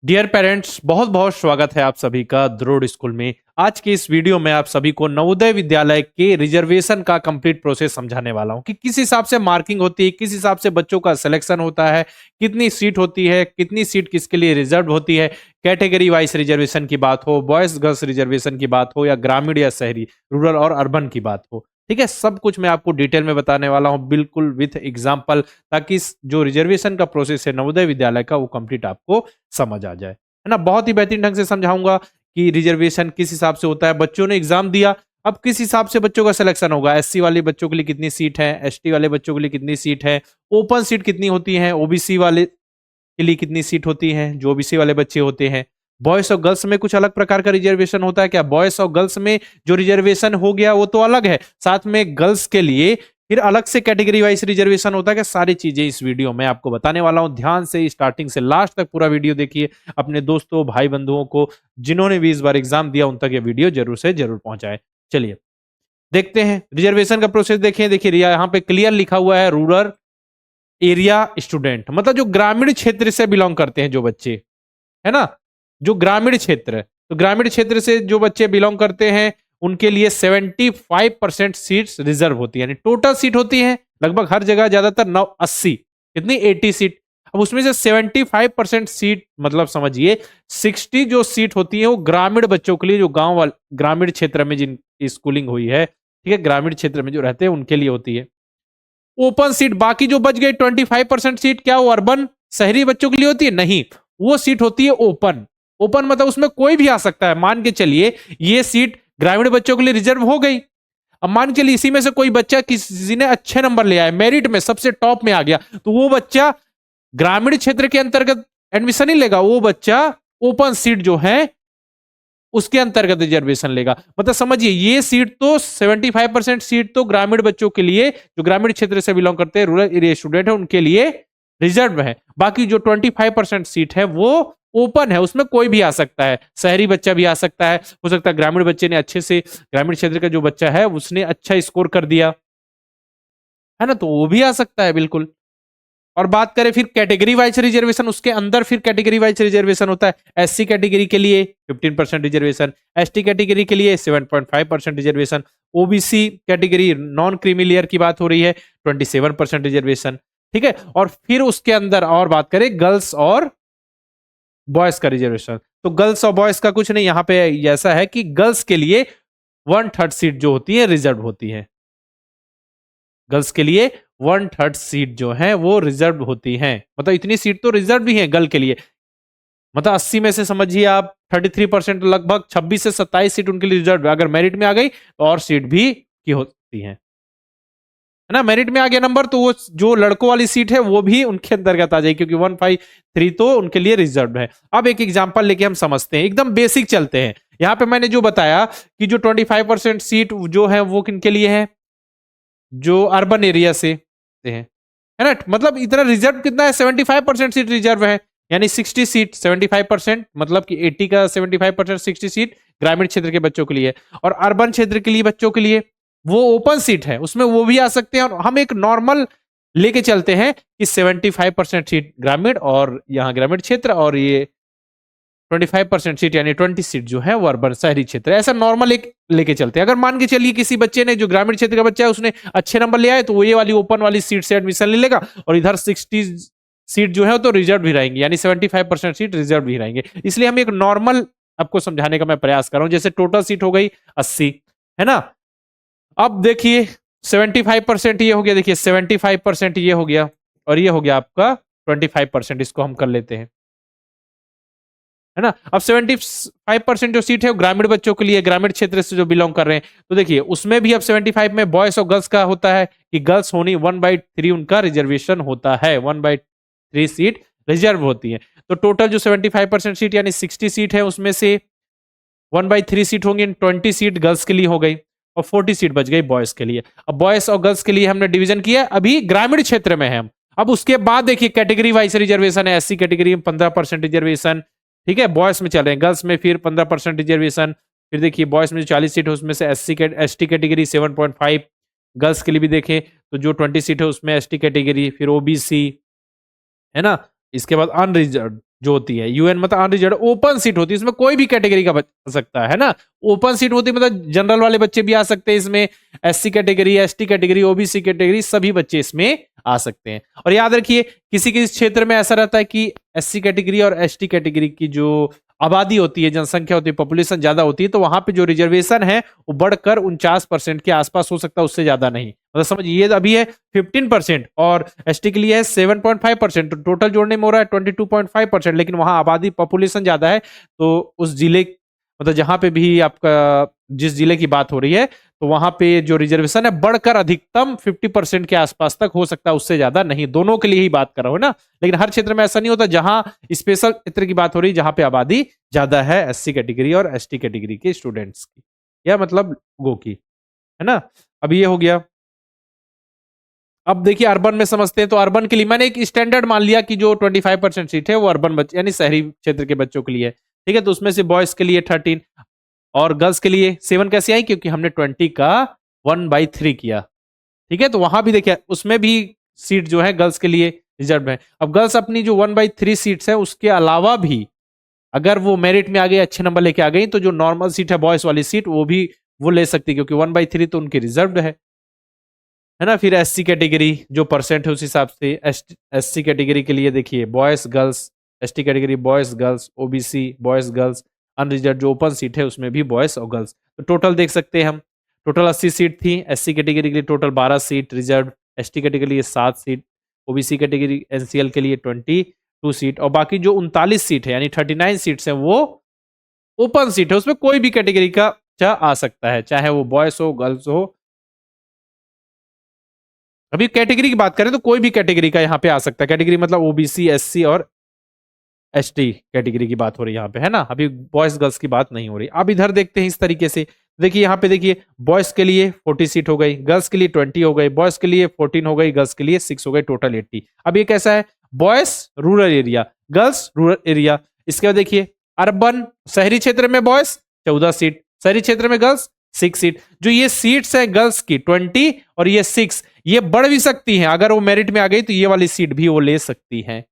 Dear parents, बहुत बहुत स्वागत है आप सभी का द्रोड़ स्कूल में। आज के इस वीडियो में आप सभी को नवोदय विद्यालय के रिजर्वेशन का कंप्लीट प्रोसेस समझाने वाला हूं कि किस हिसाब से मार्किंग होती है, किस हिसाब से बच्चों का सिलेक्शन होता है, कितनी सीट होती है, कितनी सीट किसके लिए रिजर्व होती है, कैटेगरी वाइज रिजर्वेशन की बात हो, बॉयज गर्ल्स रिजर्वेशन की बात हो या ग्रामीण या शहरी, रूरल और अर्बन की बात हो। ठीक है, सब कुछ मैं आपको डिटेल में बताने वाला हूं, बिल्कुल विथ एग्जाम्पल, ताकि जो रिजर्वेशन का प्रोसेस है नवोदय विद्यालय का वो कंप्लीट आपको समझ आ जाए, है ना। बहुत ही बेहतरीन ढंग से समझाऊंगा कि रिजर्वेशन किस हिसाब से होता है। बच्चों ने एग्जाम दिया, अब किस हिसाब से बच्चों का सिलेक्शन होगा। एससी वाले बच्चों के लिए कितनी सीट है, एसटी वाले बच्चों के लिए कितनी सीट है, ओपन सीट कितनी होती है, ओबीसी वाले के लिए कितनी सीट होती है, जो ओबीसी वाले बच्चे होते हैं। बॉयज और गर्ल्स में कुछ अलग प्रकार का रिजर्वेशन होता है क्या? बॉयज और गर्ल्स में जो रिजर्वेशन हो गया वो तो अलग है, साथ में गर्ल्स के लिए फिर अलग से कैटेगरी वाइज रिजर्वेशन होता है क्या? सारी चीजें इस वीडियो में आपको बताने वाला हूं। ध्यान से स्टार्टिंग से लास्ट तक पूरा वीडियो देखिए। अपने दोस्तों भाई बंधुओं को जिन्होंने भी इस बार एग्जाम दिया उन तक ये वीडियो जरूर से जरूर पहुंचाए। चलिए देखते हैं रिजर्वेशन का प्रोसेस। देखिए यहाँ पे क्लियर लिखा हुआ है रूरल एरिया स्टूडेंट, मतलब जो ग्रामीण क्षेत्र से बिलोंग करते हैं जो बच्चे, है ना, जो ग्रामीण क्षेत्र, तो ग्रामीण क्षेत्र से जो बच्चे बिलोंग करते हैं उनके लिए 75% सीट्स रिजर्व होती है। यानी टोटल सीट होती है लगभग हर जगह ज्यादातर 980, कितनी 80 सीट। अब उसमें से 75% सीट, मतलब समझिए 60 जो सीट होती है वो ग्रामीण बच्चों के लिए, जो गांव वाले ग्रामीण क्षेत्र में जिनकी स्कूलिंग हुई है, ठीक है, ग्रामीण क्षेत्र में जो रहते हैं उनके लिए होती है। ओपन सीट बाकी जो बच गई 25% सीट, क्या वो अर्बन शहरी बच्चों के लिए होती है? नहीं, वो सीट होती है ओपन। ओपन मतलब उसमें कोई भी आ सकता है। मान के चलिए ये सीट ग्रामीण बच्चों के लिए रिजर्व हो गई। अब मान के लिए इसी में से कोई बच्चा किसी ने अच्छे नंबर ले आया, मेरिट में सबसे टॉप में आ गया, तो वो बच्चा ग्रामीण क्षेत्र के अंतर्गत एडमिशन नहीं लेगा, वो बच्चा ओपन सीट जो है उसके अंतर्गत रिजर्वेशन लेगा। मतलब समझिए ये सीट तो 75% सीट तो ग्रामीण बच्चों के लिए, जो ग्रामीण क्षेत्र से बिलोंग करते हैं, रूरल एरिया स्टूडेंट है, उनके लिए रिजर्व है। बाकी जो 25% सीट है वो ओपन है, उसमें कोई भी आ सकता है। शहरी बच्चा भी आ सकता है, हो सकता है ग्रामीण बच्चे ने अच्छे से, ग्रामीण क्षेत्र का जो बच्चा है उसने अच्छा स्कोर कर दिया, है ना, तो वो भी आ सकता है बिल्कुल। और बात करें फिर कैटेगरी वाइज रिजर्वेशन, उसके अंदर फिर कैटेगरी वाइज रिजर्वेशन होता है। एससी कैटेगरी के लिए 15% रिजर्वेशन, एसटी कैटेगरी के लिए 7.5% reservation, OBC category non creamy layer की बात हो रही है 27% रिजर्वेशन। ठीक है, और फिर उसके अंदर और बात करें गर्ल्स और बॉयज का रिजर्वेशन, तो गर्ल्स और बॉयज का कुछ नहीं, यहाँ पे ऐसा है कि गर्ल्स के लिए 1/3 सीट जो होती है रिजर्व होती है। गर्ल्स के लिए 1/3 सीट जो है वो रिजर्व होती हैं। मतलब इतनी सीट तो रिजर्व भी है गर्ल के लिए। मतलब 80 में से समझिए आप 33%, लगभग 26 से 27 सीट उनके लिए रिजर्व है। अगर मेरिट में आ गई तो और सीट भी की होती है ना। मेरिट में आ गया नंबर तो वो जो लड़कों वाली सीट है वो भी उनके अंतर्गत आ जाएगी, क्योंकि 153 तो उनके लिए रिजर्व है। अब एक एग्जांपल लेके हम समझते हैं, एकदम बेसिक चलते हैं। यहाँ पे मैंने जो बताया कि जो 25% सीट जो है वो किनके लिए है, जो अर्बन एरिया से हैं, है ना। मतलब इतना रिजर्व कितना है, 75% सीट रिजर्व है। यानी 60 सीट 75%, मतलब कि 80 का 75%, 60 सीट ग्रामीण क्षेत्र के बच्चों के लिए। और अर्बन क्षेत्र के लिए बच्चों के लिए वो ओपन सीट है, उसमें वो भी आ सकते हैं। और हम एक नॉर्मल लेके चलते हैं कि 75% सीट ग्रामीण और यहाँ ग्रामीण क्षेत्र, और ये 25% सीट यानी 20 सीट जो है वो अर्बन शहरी क्षेत्र है। ऐसा नॉर्मल एक लेके चलते हैं। अगर मान के चलिए किसी बच्चे ने, जो ग्रामीण क्षेत्र का बच्चा है, उसने अच्छे नंबर ले आए, तो वो ये वाली ओपन वाली सीट से एडमिशन ले लेगा, और इधर 60 सीट जो है तो रिजर्व भी रहेंगी, यानी 75% सीट रिजर्व भी रहेंगे। इसलिए हम एक नॉर्मल आपको समझाने का मैं प्रयास कर रहा हूं। जैसे टोटल सीट हो गई 80, है ना। अब देखिए 75% ये हो गया, देखिए 75% ये हो गया, और ये हो गया आपका 25%, इसको हम कर लेते हैं, है ना। अब 75% जो सीट है वो ग्रामीण बच्चों के लिए, ग्रामीण क्षेत्र से जो बिलोंग कर रहे हैं, तो देखिए उसमें भी अब 75 में बॉयज और गर्ल्स का होता है कि गर्ल्स होनी 1/3 उनका रिजर्वेशन होता है, 1/3 सीट रिजर्व होती है। तो टोटल जो 75% सीट यानी 60 सीट है, उसमें से 1/3 सीट होंगी, 20 सीट गर्ल्स के लिए हो गई, और 40 सीट बच गई बॉयज के लिए। अब बॉयज और गर्ल्स के लिए हमने डिवीजन किया, अभी ग्रामीण क्षेत्र में है हम। अब उसके बाद देखिए कैटेगरी वाइज रिजर्वेशन है। एससी कैटेगरी में 15% रिजर्वेशन, ठीक है, बॉयज में चल रहे हैं। गर्ल्स में फिर 15% रिजर्वेशन। फिर देखिए बॉयज में जो 40 सीट है उसमें से एसटी कैटेगरी 7.5, गर्ल्स के लिए भी देखें तो जो 20 सीट है उसमें एसटी कैटेगरी, फिर ओबीसी, है ना। इसके बाद अनरिजर्व, जो होती है, यूएन मतलब अनरिजर्व ओपन सीट होती है, इसमें कोई भी कैटेगरी का बच सकता है ना। ओपन सीट होती है मतलब जनरल वाले बच्चे भी आ सकते हैं इसमें, SC category, ST category, OBC category, सभी बच्चे इसमें आ सकते हैं। और याद रखिए किसी किसी क्षेत्र में ऐसा रहता है कि एससी कैटेगरी और एसटी कैटेगरी की जो आबादी होती है, जनसंख्या होती है, पॉपुलेशन ज्यादा होती है, तो वहां पे जो रिजर्वेशन है वो बढ़कर 49% के आसपास हो सकता है, उससे ज्यादा नहीं। मतलब समझिए अभी है 15% और एसटी के लिए है 7.5%, तो टोटल जोड़ने में हो रहा है 22.5%, लेकिन वहां आबादी पॉपुलेशन ज्यादा है, तो उस जिले मतलब जहां पे भी आपका जिस जिले की बात हो रही है, तो वहां पे जो रिजर्वेशन है बढ़कर अधिकतम 50% के आसपास तक हो सकता है, उससे ज्यादा नहीं। दोनों के लिए ही बात कर रहा हूं ना, लेकिन हर क्षेत्र में ऐसा नहीं होता। जहां स्पेशल क्षेत्र की बात हो रही है, जहां पे आबादी ज्यादा है एससी कैटेगरी और एसटी कैटेगरी के स्टूडेंट्स की, या मतलब लोगों की, है ना। अब ये हो गया। अब देखिए अर्बन में समझते हैं, तो अर्बन के लिए मैंने एक स्टैंडर्ड मान लिया कि जो 25% सीट है वो अर्बन बच्चे यानी शहरी क्षेत्र के बच्चों के लिए है, ठीक है। तो उसमें से बॉयज के लिए 13 और गर्ल्स के लिए 7 कैसे आई, क्योंकि हमने 20 का 1/3 किया, ठीक है। तो वहां भी देखिए उसमें भी सीट जो है गर्ल्स के लिए रिजर्व है। अब गर्ल्स अपनी जो 1/3 सीट्स है उसके अलावा भी अगर वो मेरिट में आ गई, अच्छे नंबर लेके आ गई, तो जो नॉर्मल सीट है बॉयज वाली सीट वो भी वो ले सकती है, क्योंकि 1/3 तो उनकी रिजर्व है ना। फिर एससी कैटेगरी जो परसेंट है उस हिसाब से एससी कैटेगरी के लिए देखिए boys girls, ST category boys girls, OBC boys girls, unreserved जो ओपन सीट है उसमें भी बॉयज और गर्ल्स। तो टोटल देख सकते हैं हम, टोटल 80 सीट थी एससी कैटेगरी के लिए, total 12 seat reserve, ST category के लिए 7 सीट, ओबीसी कैटेगरी एनसीएल के लिए 22 सीट, और बाकी जो 39 सीट है यानी 39 सीट्स है वो ओपन सीट है, उसमें कोई भी कैटेगरी का बच्चा आ सकता है, चाहे वो बॉयज हो गर्ल्स हो। अभी कैटेगरी की बात करें तो कोई भी कैटेगरी का यहाँ पे आ सकता है, कैटेगरी मतलब ओबीसी, एससी और एसटी कैटेगरी की बात हो रही है यहाँ पे, है ना। अभी बॉयज गर्ल्स की बात नहीं हो रही। अब इधर देखते हैं इस तरीके से, देखिए यहाँ पे देखिए बॉयज के लिए 40 सीट हो गई, गर्ल्स के लिए 20 हो गई, बॉयज के लिए 14 हो गई, गर्ल्स के लिए 6 हो गई, टोटल 80। अब ये कैसा है, boys rural area, girls rural area. इसके बाद देखिए अर्बन शहरी क्षेत्र में बॉयज 14 सीट, शहरी क्षेत्र में गर्ल्स 6 सीट। जो ये सीट्स है गर्ल्स की 20 और ये 6, ये बढ़ भी सकती हैं, अगर वो मेरिट में आ गई तो ये वाली सीट भी वो ले सकती है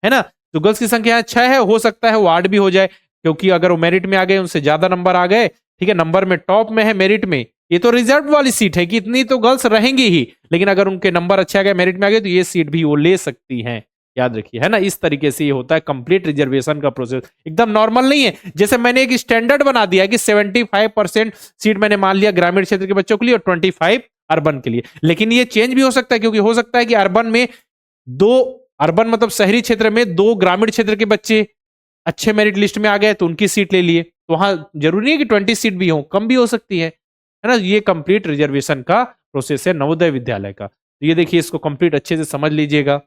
ना। तो गर्ल्स की संख्या 6 है, हो सकता है वो 8 भी हो जाए, क्योंकि अगर वो मेरिट में आ गए, उनसे ज्यादा नंबर आ गए, ठीक है, नंबर में टॉप में है मेरिट में, ये तो रिजर्व वाली सीट है कि इतनी तो गर्ल्स रहेंगी ही, लेकिन अगर उनके नंबर अच्छे आ गए, मेरिट में आ गए, तो ये सीट भी वो ले सकती हैं, याद रखिए, है ना। इस तरीके से ये होता है कंप्लीट रिजर्वेशन का प्रोसेस, एकदम नॉर्मल नहीं है। जैसे मैंने एक स्टैंडर्ड बना दिया कि 75% सीट मैंने मान लिया ग्रामीण क्षेत्र के बच्चों के लिए और 25 अर्बन के लिए, लेकिन ये चेंज भी हो सकता है, क्योंकि हो सकता है कि अर्बन में दो, अर्बन मतलब शहरी क्षेत्र में 2 ग्रामीण क्षेत्र के बच्चे अच्छे मेरिट लिस्ट में आ गए तो उनकी सीट ले लिए, तो वहां जरूरी है कि 20 सीट भी हो, कम भी हो सकती है ना। ये कंप्लीट रिजर्वेशन का प्रोसेस है नवोदय विद्यालय का। तो ये देखिए इसको कंप्लीट अच्छे से समझ लीजिएगा।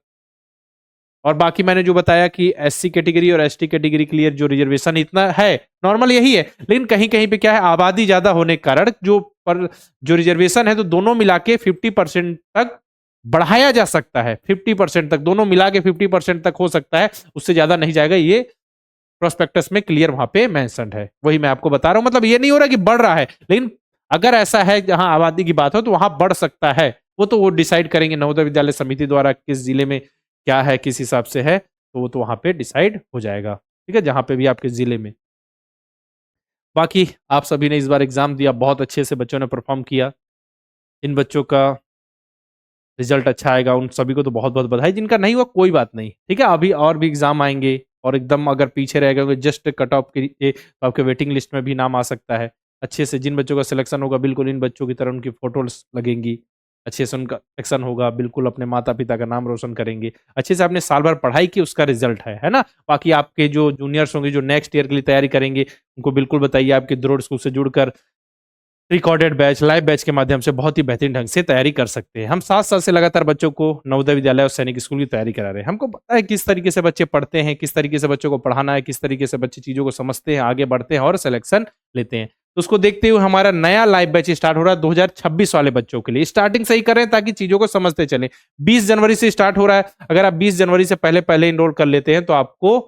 और बाकी मैंने जो बताया कि एससी कैटेगरी और एसटी कैटेगरी के लिए जो रिजर्वेशन इतना है, नॉर्मल यही है, लेकिन कहीं कहीं पे क्या है, आबादी ज्यादा होने के कारण जो रिजर्वेशन है तो दोनों मिला के 50% तक बढ़ाया जा सकता है, 50% तक दोनों मिला के 50% तक हो सकता है, उससे ज्यादा नहीं जाएगा। ये प्रोस्पेक्टस में क्लियर वहां पे मेंशन्ड है, वही मैं आपको बता रहा हूं। मतलब ये नहीं हो रहा कि बढ़ रहा है, लेकिन अगर ऐसा है जहां आबादी की बात हो तो वहां बढ़ सकता है, वो तो वो डिसाइड करेंगे नवोदय विद्यालय समिति द्वारा, किस जिले में क्या है, किस हिसाब से है, तो वो तो वहां पे डिसाइड हो जाएगा, ठीक है, जहां पे भी आपके जिले में। बाकी आप सभी ने इस बार एग्जाम दिया, बहुत अच्छे से बच्चों ने परफॉर्म किया, इन बच्चों का रिजल्ट अच्छा आएगा, उन सभी को तो बहुत बहुत बधाई, जिनका नहीं हुआ कोई बात नहीं, ठीक है। अभी और भी एग्जाम आएंगे, और एकदम अगर पीछे रह गए जस्ट कट ऑफ के लिए तो आपके वेटिंग लिस्ट में भी नाम आ सकता है। अच्छे से जिन बच्चों का सिलेक्शन होगा बिल्कुल इन बच्चों की तरह उनकी फोटोज लगेंगी, अच्छे से उनका सिलेक्शन होगा, बिल्कुल अपने माता पिता का नाम रोशन करेंगे, अच्छे से आपने साल भर पढ़ाई की उसका रिजल्ट है ना। बाकी आपके जो जूनियर्स होंगे जो नेक्स्ट ईयर के लिए तैयारी करेंगे, उनको बिल्कुल बताइए आपके द्रोड़ स्कूल से जुड़कर रिकॉर्डेड बैच, लाइव बैच के माध्यम से बहुत ही बेहतरीन ढंग से तैयारी कर सकते हैं। हम 7 साल से लगातार बच्चों को नवोदय विद्यालय और सैनिक स्कूल की तैयारी करा रहे हैं। हमको पता है किस तरीके से बच्चे पढ़ते हैं, किस तरीके से बच्चों को पढ़ाना है, किस तरीके से बच्चे चीजों को समझते हैं, आगे बढ़ते हैं और सिलेक्शन लेते हैं। तो उसको देखते हुए हमारा नया लाइव बैच स्टार्ट हो रहा है 2026 वाले बच्चों के लिए। स्टार्टिंग सही कर रहे हैं ताकि चीजों को समझते चले। 20 जनवरी से स्टार्ट हो रहा है, अगर आप 20 जनवरी से पहले पहले इनरोल कर लेते हैं तो आपको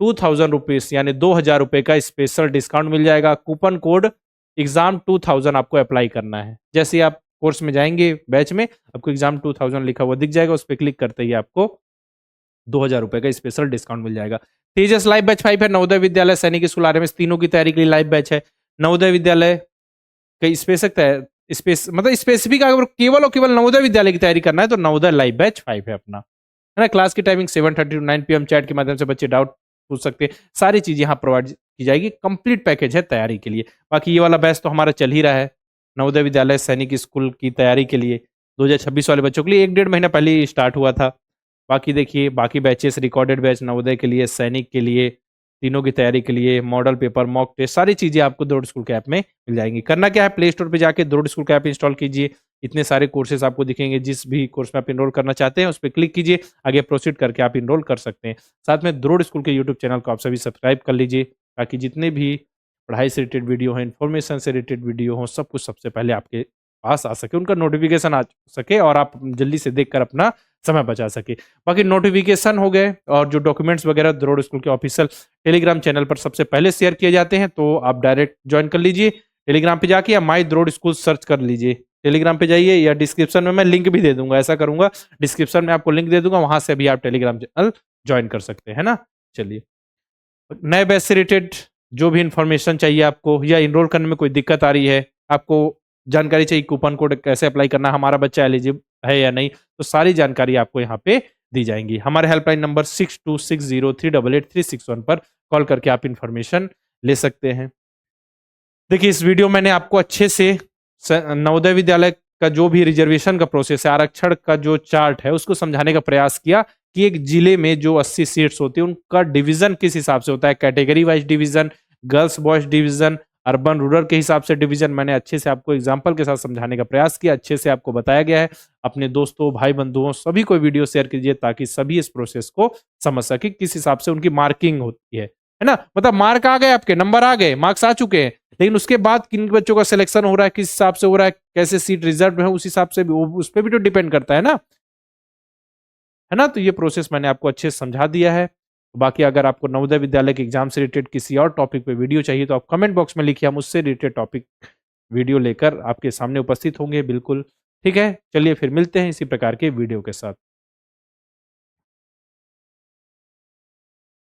2000 रुपीज यानी 2000 रुपए का स्पेशल डिस्काउंट मिल जाएगा। कूपन कोड एग्जाम 2000 आपको अप्लाई करना है। जैसे ही आप कोर्स में जाएंगे बैच में, आपको एग्जाम 2000 लिखा हुआ दिख जाएगा, उस पर क्लिक करते ही आपको ₹2000 का स्पेशल डिस्काउंट मिल जाएगा। तेजस लाइव बैच 5 है, नवोदय विद्यालय, सैनिक स्कूल, आरएमएस तीनों की तैयारी के लिए लाइव बैच है। नवोदय विद्यालय कई स्पेसिफिक अगर केवल और केवल नवोदय विद्यालय की तैयारी करना है तो नवोदय लाइव बैच 5 है अपना, है ना। क्लास की टाइमिंग 7:30 टू 9 PM, चैट के माध्यम से बच्चे डाउट पूछ सकते हैं। सारी चीज यहाँ प्रोवाइड की जाएगी, कंप्लीट पैकेज है तैयारी के लिए। बाकी ये वाला बैच तो हमारा चल ही रहा है, नवोदय विद्यालय सैनिक स्कूल की तैयारी के लिए 2026 वाले बच्चों के लिए 1-1.5 महीना पहले ही स्टार्ट हुआ था। बाकी देखिए, बाकी बैचेस रिकॉर्डेड बैच नवोदय के लिए, सैनिक के लिए, तीनों की तैयारी के लिए, मॉडल पेपर, मॉक टेस्ट, सारी चीजें आपको द्रोड़ स्कूल के ऐप में मिल जाएंगी। करना क्या है, प्ले स्टोर पे जाके द्रोड़ स्कूल का ऐप इंस्टॉल कीजिए। इतने सारे कोर्सेज आपको दिखेंगे, जिस भी कोर्स में आप इनरोल करना चाहते हैं उस पर क्लिक कीजिए, आगे प्रोसीड करके आप इनरोल कर सकते हैं। साथ में द्रोड़ स्कूल के यूट्यूब चैनल को आप सभी सब्सक्राइब कर लीजिए, ताकि जितने भी पढ़ाई से रिलेटेड वीडियो हैं, इन्फॉर्मेशन से रिलेटेड वीडियो हो, सब कुछ सबसे पहले आपके पास आ सके, उनका नोटिफिकेशन आ सके और आप जल्दी से देखकर अपना समय बचा सके। बाकी नोटिफिकेशन हो गए और जो डॉक्यूमेंट्स वगैरह द्रोड़ स्कूल के ऑफिशियल टेलीग्राम चैनल पर सबसे पहले शेयर किए जाते हैं, तो आप डायरेक्ट ज्वाइन कर लीजिए टेलीग्राम पे जाके, या माई द्रोड़ स्कूल सर्च कर लीजिए। टेलीग्राम पे जाइए, या डिस्क्रिप्शन में मैं लिंक भी दे दूंगा, ऐसा करूंगा डिस्क्रिप्शन में आपको लिंक दे दूंगा, वहां से भी आप टेलीग्राम चैनल ज्वाइन कर सकते हैं ना। चलिए, नए बैच से रिलेटेड जो भी इंफॉर्मेशन चाहिए आपको, या इनरोल करने में कोई दिक्कत आ रही है, आपको जानकारी चाहिए कूपन कोड कैसे अप्लाई करना, हमारा बच्चा एलिजिबल है या नहीं, तो सारी जानकारी आपको यहाँ पे दी जाएंगी। हमारे हेल्पलाइन नंबर 6260388361 पर कॉल करके आप इंफॉर्मेशन ले सकते हैं। देखिए, इस वीडियो मैंने आपको अच्छे से नवोदय विद्यालय का जो भी रिजर्वेशन का प्रोसेस है, आरक्षण का जो चार्ट है, उसको समझाने का प्रयास किया कि एक जिले में जो 80 सीट्स होती है उनका डिवीजन किस हिसाब से होता है, category wise division, girls boys division, urban rural के हिसाब से डिवीजन। मैंने अच्छे से आपको एग्जांपल के साथ समझाने का प्रयास किया, अच्छे से आपको बताया गया है। अपने दोस्तों, भाई बंधुओं, सभी को वीडियो शेयर कीजिए, ताकि सभी इस प्रोसेस को समझ सके, किस हिसाब से उनकी मार्किंग होती है ना। मतलब मार्क आ गए, आपके नंबर आ गए, मार्क्स आ चुके हैं, लेकिन उसके बाद किन बच्चों का सिलेक्शन हो रहा है, किस हिसाब से हो रहा है, कैसे सीट रिजर्व है, उस हिसाब से भी, उस पर भी तो डिपेंड करता है ना। तो ये प्रोसेस मैंने आपको अच्छे से समझा दिया है। बाकी अगर आपको नवोदय विद्यालय के एग्जाम से रिलेटेड किसी और टॉपिक पे वीडियो चाहिए, तो आप कमेंट बॉक्स में लिखिए, हम उससे रिलेटेड टॉपिक वीडियो लेकर आपके सामने उपस्थित होंगे, बिल्कुल। ठीक है, चलिए फिर मिलते हैं इसी प्रकार के वीडियो के साथ।